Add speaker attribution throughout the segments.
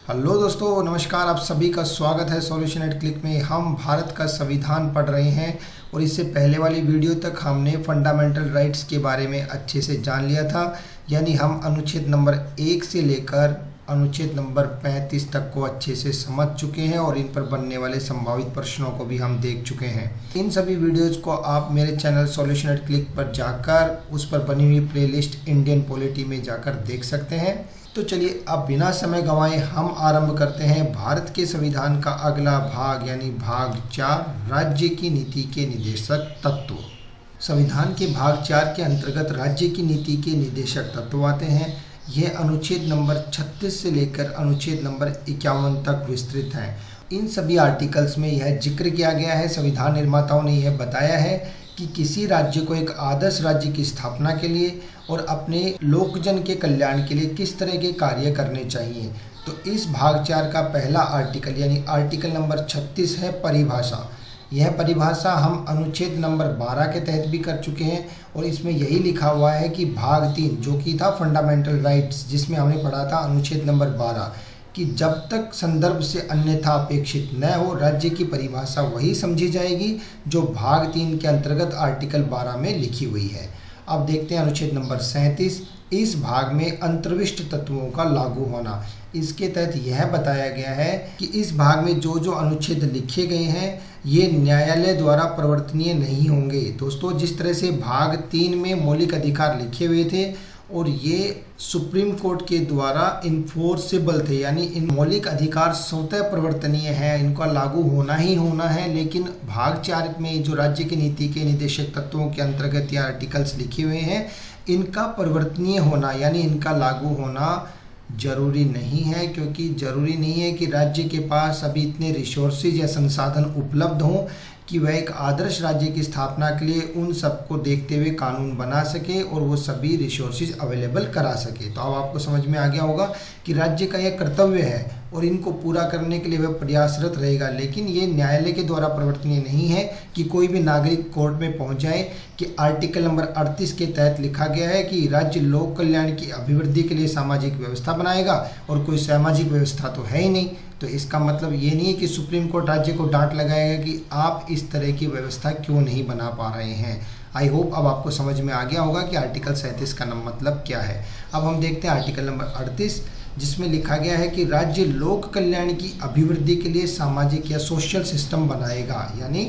Speaker 1: Hello दोस्तों, नमस्कार। आप सभी का स्वागत है सॉल्यूशन एट क्लिक में। हम भारत का संविधान पढ़ रहे हैं और इससे पहले वाली वीडियो तक हमने फंडामेंटल राइट्स के बारे में अच्छे से जान लिया था। यानी हम अनुच्छेद नंबर 1 से लेकर अनुच्छेद नंबर 35 तक को अच्छे से समझ चुके हैं और इन पर बनने वाले संभावित प्रश्नों को भी हम देख चुके हैं। इन सभी वीडियोज़ को आप मेरे चैनल सॉल्यूशन एट क्लिक पर जाकर उस पर बनी हुई प्लेलिस्ट इंडियन पॉलिटी में जाकर देख सकते हैं। तो चलिए अब बिना समय गंवाए हम आरंभ करते हैं भारत के संविधान का अगला भाग यानी भाग 4, राज्य की नीति के निदेशक तत्व। संविधान के भाग 4 के अंतर्गत राज्य की नीति के निदेशक तत्व आते हैं। यह अनुच्छेद नंबर 36 से लेकर अनुच्छेद नंबर 51 तक विस्तृत है। इन सभी आर्टिकल्स में यह जिक्र किया गया है, संविधान निर्माताओं ने यह बताया है कि किसी राज्य को एक आदर्श राज्य की स्थापना के लिए और अपने लोकजन के कल्याण के लिए किस तरह के कार्य करने चाहिए। तो इस भाग 4 का पहला आर्टिकल यानी आर्टिकल नंबर 36 है परिभाषा। यह परिभाषा हम अनुच्छेद नंबर 12 के तहत भी कर चुके हैं और इसमें यही लिखा हुआ है कि भाग 3 जो कि था फंडामेंटल राइट्स, जिसमें हमने पढ़ा था अनुच्छेद नंबर 12 कि जब तक संदर्भ से अन्यथा अपेक्षित न हो राज्य की परिभाषा वही समझी जाएगी जो भाग 3 के अंतर्गत आर्टिकल 12 में लिखी हुई है। अब देखते हैं अनुच्छेद नंबर 37। इस भाग में अंतर्विष्ट तत्वों का लागू होना। इसके तहत यह बताया गया है कि इस भाग में जो जो अनुच्छेद लिखे गए हैं ये न्यायालय द्वारा परिवर्तनीय नहीं होंगे। दोस्तों, जिस तरह से भाग 3 में मौलिक अधिकार लिखे हुए थे और ये सुप्रीम कोर्ट के द्वारा इन्फोर्सेबल थे, यानी इन मौलिक अधिकार स्वतः परिवर्तनीय है, इनका लागू होना ही होना है। लेकिन भाग 4 में जो राज्य की नीति के निदेशक तत्वों के अंतर्गत या आर्टिकल्स लिखे हुए हैं इनका परिवर्तनीय होना यानी इनका लागू होना जरूरी नहीं है, क्योंकि जरूरी नहीं है कि राज्य के पास अभी इतने रिसोर्सेज या संसाधन उपलब्ध हों कि वह एक आदर्श राज्य की स्थापना के लिए उन सबको देखते हुए कानून बना सके और वो सभी रिसोर्सेज अवेलेबल करा सके। तो अब आपको समझ में आ गया होगा कि राज्य का यह कर्तव्य है और इनको पूरा करने के लिए वह प्रयासरत रहेगा। लेकिन ये न्यायालय के द्वारा परिवर्तनीय नहीं है कि कोई भी नागरिक कोर्ट में पहुंच जाए कि आर्टिकल नंबर 38 के तहत लिखा गया है कि राज्य लोक कल्याण की अभिवृद्धि के लिए सामाजिक व्यवस्था बनाएगा और कोई सामाजिक व्यवस्था तो है ही नहीं। तो इसका मतलब ये नहीं है कि सुप्रीम कोर्ट राज्य को डांट लगाएगा कि आप इस तरह की व्यवस्था क्यों नहीं बना पा रहे हैं। आई होप अब आपको समझ में आ गया होगा कि आर्टिकल 37 का मतलब क्या है। अब हम देखते हैं आर्टिकल नंबर 38, जिसमें लिखा गया है कि राज्य लोक कल्याण की अभिवृद्धि के लिए सामाजिक या सोशल सिस्टम बनाएगा। यानी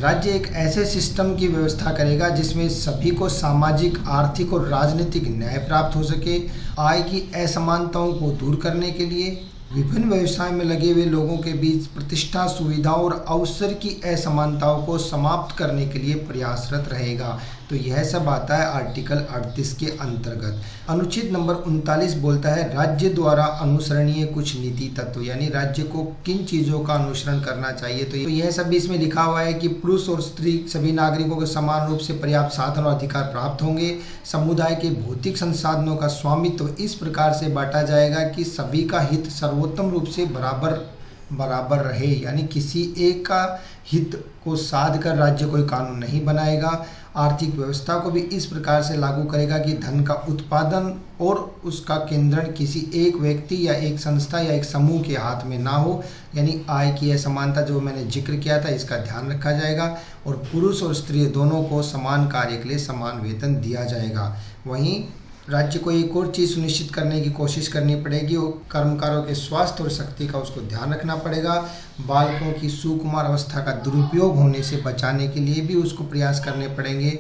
Speaker 1: राज्य एक ऐसे सिस्टम की व्यवस्था करेगा जिसमें सभी को सामाजिक, आर्थिक और राजनीतिक न्याय प्राप्त हो सके, आय की असमानताओं को दूर करने के लिए विभिन्न व्यवसाय में लगे हुए लोगों के बीच प्रतिष्ठा, सुविधाओं और अवसर की असमानताओं को समाप्त करने के लिए प्रयासरत रहेगा। तो यह सब आता है आर्टिकल 38 के अंतर्गत। अनुच्छेद नंबर 39 बोलता है राज्य द्वारा अनुसरणीय कुछ नीति तत्व, यानी राज्य को किन चीज़ों का अनुसरण करना चाहिए। तो यह सब इसमें लिखा हुआ है कि पुरुष और स्त्री सभी नागरिकों को समान रूप से पर्याप्त साधन और अधिकार प्राप्त होंगे। समुदाय के भौतिक संसाधनों का स्वामित्व इस प्रकार से बांटा जाएगा कि सभी का हित सर्वोत्तम रूप से बराबर रहे, यानी किसी एक का हित को साध कर राज्य कोई कानून नहीं बनाएगा। आर्थिक व्यवस्था को भी इस प्रकार से लागू करेगा कि धन का उत्पादन और उसका केंद्रण किसी एक व्यक्ति या एक संस्था या एक समूह के हाथ में ना हो, यानी आय की असमानता जो मैंने जिक्र किया था इसका ध्यान रखा जाएगा। और पुरुष और स्त्री दोनों को समान कार्य के लिए समान वेतन दिया जाएगा। वहीं राज्य को एक और चीज़ सुनिश्चित करने की कोशिश करनी पड़ेगी, वो कर्मकारों के स्वास्थ्य और शक्ति का उसको ध्यान रखना पड़ेगा। बालकों की सुकुमार अवस्था का दुरुपयोग होने से बचाने के लिए भी उसको प्रयास करने पड़ेंगे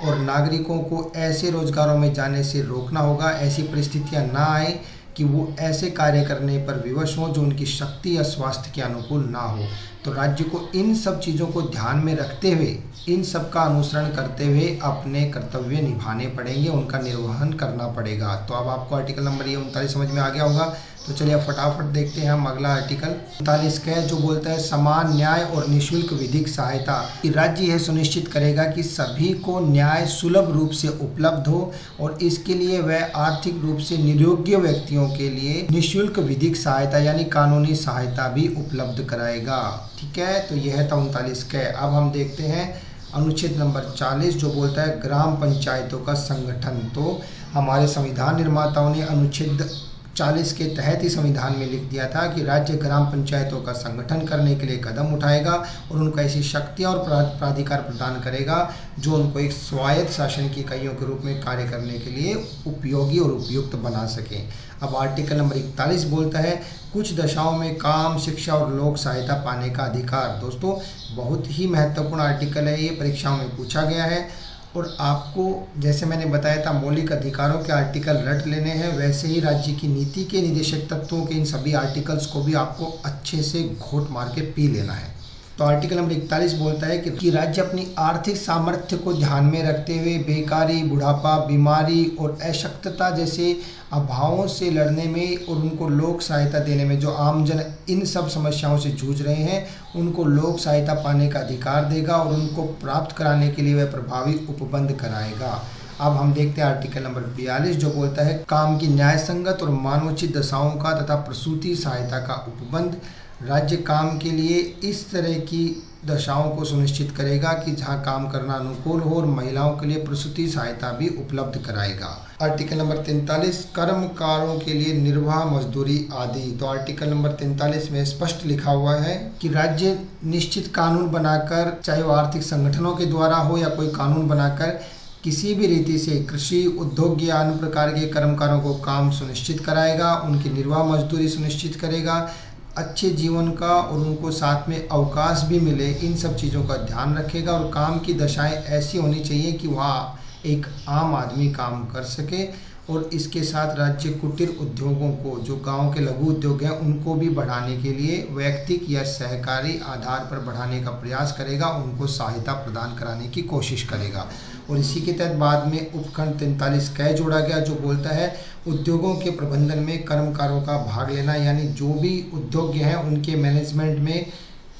Speaker 1: और नागरिकों को ऐसे रोजगारों में जाने से रोकना होगा, ऐसी परिस्थितियां ना आए कि वो ऐसे कार्य करने पर विवश हों जो उनकी शक्ति या स्वास्थ्य के अनुकूल ना हो। तो राज्य को इन सब चीज़ों को ध्यान में रखते हुए, इन सब का अनुसरण करते हुए अपने कर्तव्य निभाने पड़ेंगे, उनका निर्वहन करना पड़ेगा। तो अब आपको आर्टिकल नंबर 39 समझ में आ गया होगा। तो चलिए फटाफट देखते हैं हम अगला आर्टिकल 39 का है, जो बोलता है समान न्याय और निःशुल्क विधिक सहायता। कि राज्य यह सुनिश्चित करेगा कि सभी को न्याय सुलभ रूप से उपलब्ध हो और इसके लिए वह आर्थिक रूप से नियोग्य व्यक्तियों के लिए निःशुल्क विधिक सहायता यानी कानूनी सहायता भी उपलब्ध कराएगा। ठीक है, तो यह था 39 का। अब हम देखते हैं अनुच्छेद नंबर 40 जो बोलता है ग्राम पंचायतों का संगठन। तो हमारे संविधान निर्माताओं ने अनुच्छेद 40 के तहत ही संविधान में लिख दिया था कि राज्य ग्राम पंचायतों का संगठन करने के लिए कदम उठाएगा और उनको ऐसी शक्तियाँ और प्राधिकार प्रदान करेगा जो उनको एक स्वायत्त शासन की इकाइयों के रूप में कार्य करने के लिए उपयोगी और उपयुक्त बना सकें। अब आर्टिकल नंबर 41 बोलता है कुछ दशाओं में काम, शिक्षा और लोक सहायता पाने का अधिकार। दोस्तों बहुत ही महत्वपूर्ण आर्टिकल है, ये परीक्षाओं में पूछा गया है और आपको जैसे मैंने बताया था मौलिक अधिकारों के आर्टिकल रट लेने हैं, वैसे ही राज्य की नीति के निदेशक तत्वों के इन सभी आर्टिकल्स को भी आपको अच्छे से घोट मार के पी लेना है। तो आर्टिकल नंबर 41 बोलता है कि राज्य अपनी आर्थिक सामर्थ्य को ध्यान में रखते हुए बेकारी, बुढ़ापा, बीमारी और अशक्तता जैसे अभावों से लड़ने में और उनको लोक सहायता देने में, जो आमजन इन सब समस्याओं से जूझ रहे हैं उनको लोक सहायता पाने का अधिकार देगा और उनको प्राप्त कराने के लिए वह प्रभावी उपबंध कराएगा। अब हम देखते हैं आर्टिकल नंबर 42 जो बोलता है काम की न्याय संगत और मानवोचित दशाओं का तथा प्रसूति सहायता का उपबंध। राज्य काम के लिए इस तरह की दशाओं को सुनिश्चित करेगा कि जहां काम करना अनुकूल हो और महिलाओं के लिए प्रसूति सहायता भी उपलब्ध कराएगा। आर्टिकल नंबर 43 कर्मकारों के लिए निर्वाह मजदूरी आदि। तो आर्टिकल नंबर 43 में स्पष्ट लिखा हुआ है कि राज्य निश्चित कानून बनाकर, चाहे वो आर्थिक संगठनों के द्वारा हो या कोई कानून बनाकर, किसी भी रीति से कृषि, उद्योग या अन्य प्रकार के कर्मकारों को काम सुनिश्चित कराएगा, उनकी निर्वाह मजदूरी सुनिश्चित करेगा, अच्छे जीवन का और उनको साथ में अवकाश भी मिले, इन सब चीज़ों का ध्यान रखेगा और काम की दशाएं ऐसी होनी चाहिए कि वहाँ एक आम आदमी काम कर सके। और इसके साथ राज्य कुटीर उद्योगों को, जो गांव के लघु उद्योग हैं, उनको भी बढ़ाने के लिए वैयक्तिक या सहकारी आधार पर बढ़ाने का प्रयास करेगा, उनको सहायता प्रदान कराने की कोशिश करेगा। और इसी के तहत बाद में उपखंड 43 क जोड़ा गया जो बोलता है उद्योगों के प्रबंधन में कर्मकारों का भाग लेना, यानी जो भी उद्योग हैं उनके मैनेजमेंट में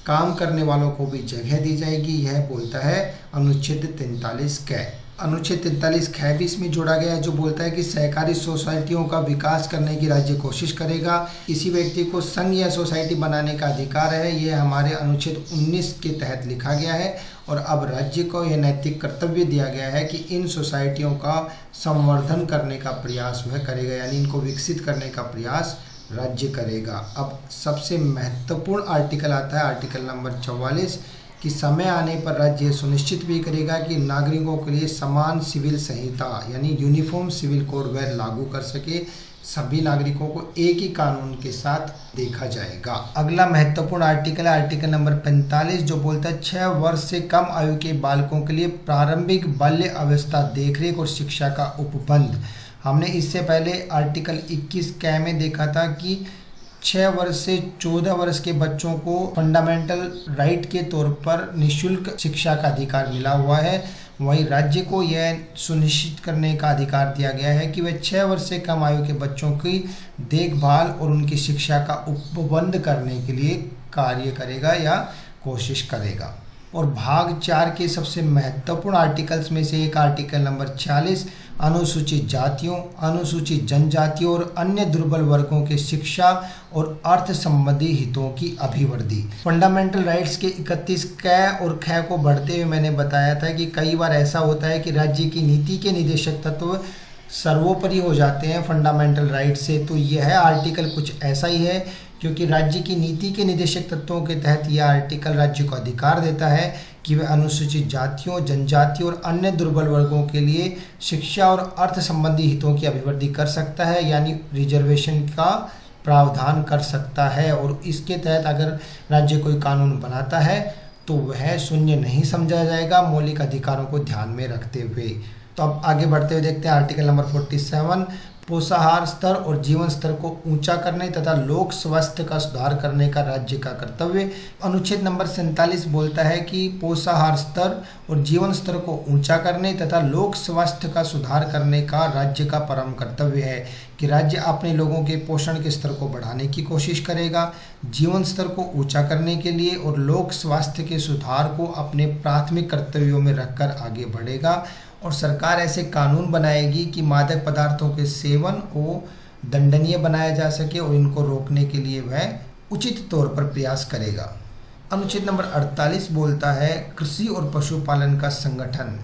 Speaker 1: काम करने वालों को भी जगह दी जाएगी। यह बोलता है अनुच्छेद 43 क। अनुच्छेद 43 ख भी इसमें जोड़ा गया है जो बोलता है कि सहकारी सोसाइटियों का विकास करने की राज्य कोशिश करेगा। किसी व्यक्ति को संघ या सोसाइटी बनाने का अधिकार है, यह हमारे अनुच्छेद 19 के तहत लिखा गया है। और अब राज्य को यह नैतिक कर्तव्य दिया गया है कि इन सोसाइटियों का संवर्धन करने का प्रयास वह करेगा, यानी इनको विकसित करने का प्रयास राज्य करेगा। अब सबसे महत्वपूर्ण आर्टिकल आता है आर्टिकल नंबर 44 कि समय आने पर राज्य सुनिश्चित भी करेगा कि नागरिकों के लिए समान सिविल संहिता यानी यूनिफॉर्म सिविल कोड वह लागू कर सके, सभी नागरिकों को एक ही कानून के साथ देखा जाएगा। अगला महत्वपूर्ण आर्टिकल है आर्टिकल नंबर 45 जो बोलता है 6 वर्ष से कम आयु के बालकों के लिए प्रारंभिक बाल्य अवस्था देखरेख और शिक्षा का उपबंध। हमने इससे पहले आर्टिकल 21 क में देखा था कि 6 वर्ष से 14 वर्ष के बच्चों को फंडामेंटल राइट के तौर पर निःशुल्क शिक्षा का अधिकार मिला हुआ है। वहीं राज्य को यह सुनिश्चित करने का अधिकार दिया गया है कि वह 6 वर्ष से कम आयु के बच्चों की देखभाल और उनकी शिक्षा का उपबंध करने के लिए कार्य करेगा या कोशिश करेगा। और भाग 4 के सबसे महत्वपूर्ण आर्टिकल्स में से एक आर्टिकल नंबर 46 अनुसूचित जातियों, अनुसूचित जनजातियों और अन्य दुर्बल वर्गों के शिक्षा और अर्थ संबंधी हितों की अभिवृद्धि। फंडामेंटल राइट्स के 31 क और ख को बढ़ते हुए मैंने बताया था कि कई बार ऐसा होता है कि राज्य की नीति के निदेशक तत्व सर्वोपरि हो जाते हैं फंडामेंटल राइट से। तो यह आर्टिकल कुछ ऐसा ही है, क्योंकि राज्य की नीति के निदेशक तत्वों के तहत यह आर्टिकल राज्य को अधिकार देता है कि वह अनुसूचित जातियों, जनजातियों और अन्य दुर्बल वर्गों के लिए शिक्षा और अर्थ संबंधी हितों की अभिवृद्धि कर सकता है, यानी रिजर्वेशन का प्रावधान कर सकता है। और इसके तहत अगर राज्य कोई कानून बनाता है तो वह शून्य नहीं समझा जाएगा मौलिक अधिकारों को ध्यान में रखते हुए। तो अब आगे बढ़ते हुए देखते हैं आर्टिकल नंबर 47 पोषाहार स्तर और जीवन स्तर को ऊंचा करने तथा लोक स्वास्थ्य का सुधार करने का राज्य का कर्तव्य। अनुच्छेद नंबर 47 बोलता है कि पोषाहार स्तर और जीवन स्तर को ऊंचा करने तथा लोक स्वास्थ्य का सुधार करने का राज्य का परम कर्तव्य है कि राज्य अपने लोगों के पोषण के स्तर को बढ़ाने की कोशिश करेगा, जीवन स्तर को ऊंचा करने के लिए और लोक स्वास्थ्य के सुधार को अपने प्राथमिक कर्तव्यों में रखकर आगे बढ़ेगा। और सरकार ऐसे कानून बनाएगी कि मादक पदार्थों के सेवन को दंडनीय बनाया जा सके और इनको रोकने के लिए वह उचित तौर पर प्रयास करेगा। अनुच्छेद नंबर 48 बोलता है कृषि और पशुपालन का संगठन,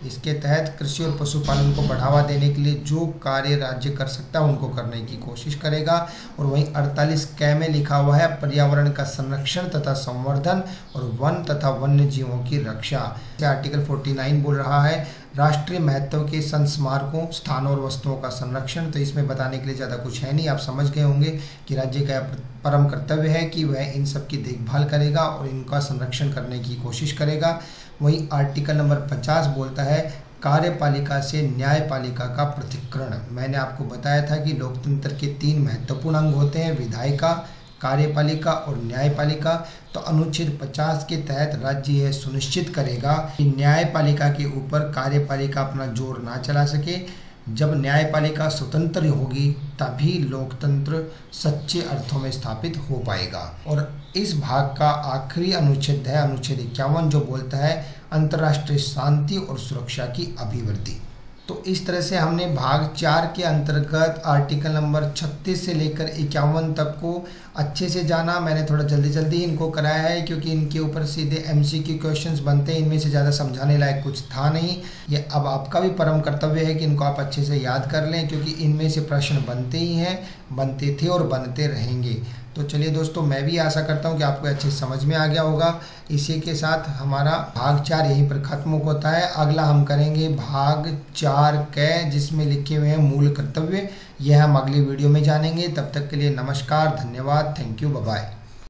Speaker 1: इसके तहत कृषि और पशुपालन को बढ़ावा देने के लिए जो कार्य राज्य कर सकता है उनको करने की कोशिश करेगा। और वहीं 48 क में लिखा हुआ है पर्यावरण का संरक्षण तथा संवर्धन और वन तथा वन्य जीवों की रक्षा। आर्टिकल 49 बोल रहा है राष्ट्रीय महत्व के संस्मारकों, स्थानों और वस्तुओं का संरक्षण। तो इसमें बताने के लिए ज़्यादा कुछ है नहीं, आप समझ गए होंगे कि राज्य का परम कर्तव्य है कि वह इन सब की देखभाल करेगा और इनका संरक्षण करने की कोशिश करेगा। वहीं आर्टिकल नंबर 50 बोलता है कार्यपालिका से न्यायपालिका का पृथक्करण। मैंने आपको बताया था कि लोकतंत्र के 3 महत्वपूर्ण अंग होते हैं, विधायिका, कार्यपालिका और न्यायपालिका। तो अनुच्छेद 50 के तहत राज्य यह सुनिश्चित करेगा कि न्यायपालिका के ऊपर कार्यपालिका अपना जोर ना चला सके। जब न्यायपालिका स्वतंत्र होगी तभी लोकतंत्र सच्चे अर्थों में स्थापित हो पाएगा। और इस भाग का आखिरी अनुच्छेद है अनुच्छेद 51, जो बोलता है अंतर्राष्ट्रीय शांति और सुरक्षा की अभिवृद्धि। तो इस तरह से हमने भाग 4 के अंतर्गत आर्टिकल नंबर 36 से लेकर 51 तक को अच्छे से जाना। मैंने थोड़ा जल्दी इनको कराया है क्योंकि इनके ऊपर सीधे MCQ क्वेश्चंस बनते हैं, इनमें से ज़्यादा समझाने लायक कुछ था नहीं। ये अब आपका भी परम कर्तव्य है कि इनको आप अच्छे से याद कर लें क्योंकि इनमें से प्रश्न बनते ही हैं, बनते थे और बनते रहेंगे। तो चलिए दोस्तों, मैं भी आशा करता हूँ कि आपको अच्छे समझ में आ गया होगा। इसी के साथ हमारा भाग 4 यहीं पर खत्म होता है। अगला हम करेंगे भाग 4 क, जिसमें लिखे हुए हैं मूल कर्तव्य। यह हम अगली वीडियो में जानेंगे। तब तक के लिए नमस्कार, धन्यवाद, थैंक यू, बाय बाय।